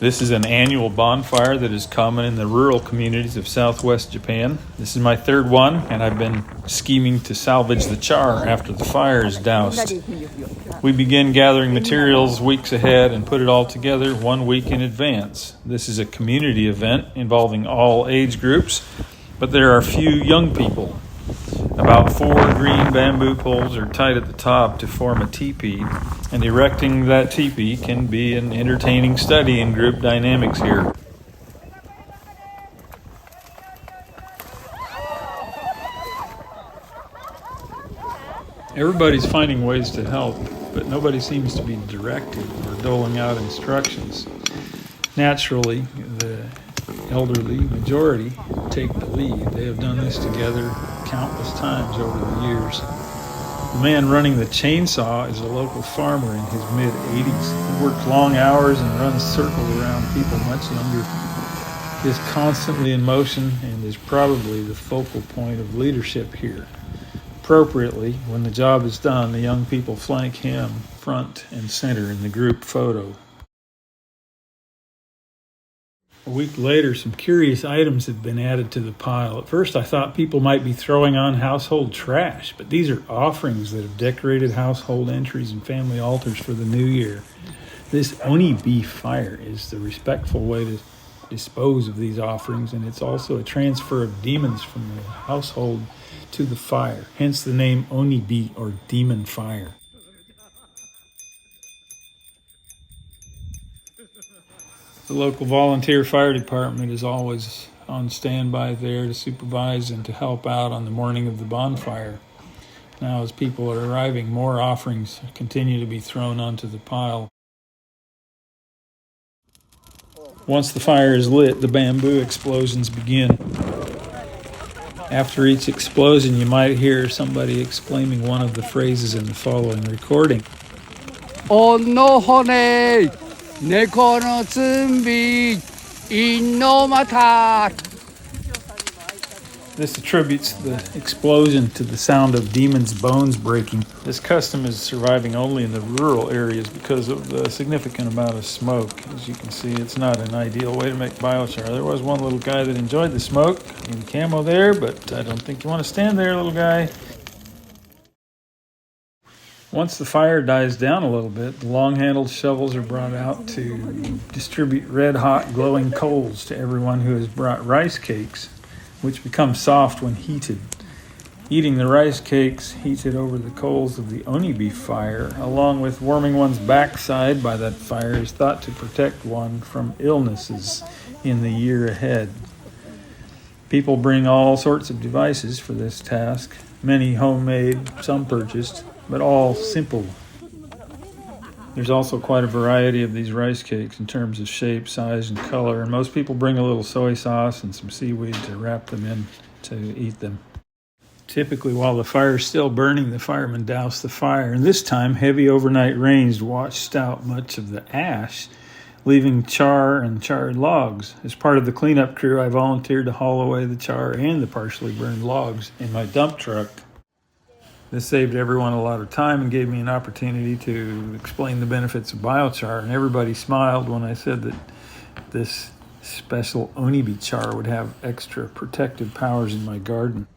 This is an annual bonfire that is common in the rural communities of southwest Japan. This is my third one, and I've been scheming to salvage the char after the fire is doused. We begin gathering materials weeks ahead and put it all together 1 week in advance. This is a community event involving all age groups, but there are few young people. About 4 green bamboo poles are tied at the top to form a teepee, and erecting that teepee can be an entertaining study in group dynamics here. Everybody's finding ways to help, but nobody seems to be directed or doling out instructions. Naturally, the elderly majority take the lead. They have done this together countless times over the years. The man running the chainsaw is a local farmer in his mid-80s. He works long hours and runs circles around people much younger. He is constantly in motion and is probably the focal point of leadership here. Appropriately, when the job is done, the young people flank him front and center in the group photo. A week later, some curious items have been added to the pile. At first, I thought people might be throwing on household trash, but these are offerings that have decorated household entries and family altars for the new year. This onibi fire is the respectful way to dispose of these offerings, and it's also a transfer of demons from the household to the fire, hence the name onibi, or demon fire. The local volunteer fire department is always on standby there to supervise and to help out on the morning of the bonfire. Now, as people are arriving, more offerings continue to be thrown onto the pile. Once the fire is lit, the bamboo explosions begin. After each explosion, you might hear somebody exclaiming one of the phrases in the following recording. Oh no, honey! Neko no zumbi in no matar. This attributes the explosion to the sound of demons' bones breaking. This custom is surviving only in the rural areas because of the significant amount of smoke. As you can see, it's not an ideal way to make biochar. There was one little guy that enjoyed the smoke in camo there, but I don't think you want to stand there, little guy. Once the fire dies down a little bit, the long-handled shovels are brought out to distribute red-hot glowing coals to everyone who has brought rice cakes, which become soft when heated. Eating the rice cakes heated over the coals of the onibi fire, along with warming one's backside by that fire, is thought to protect one from illnesses in the year ahead. People bring all sorts of devices for this task, many homemade, some purchased, but all simple. There's also quite a variety of these rice cakes in terms of shape, size, and color, and most people bring a little soy sauce and some seaweed to wrap them in to eat them. Typically, while the fire is still burning, the firemen douse the fire, and this time heavy overnight rains washed out much of the ash, leaving char and charred logs. As part of the cleanup crew, I volunteered to haul away the char and the partially burned logs in my dump truck. This saved everyone a lot of time and gave me an opportunity to explain the benefits of biochar, and everybody smiled when I said that this special onibi char would have extra protective powers in my garden.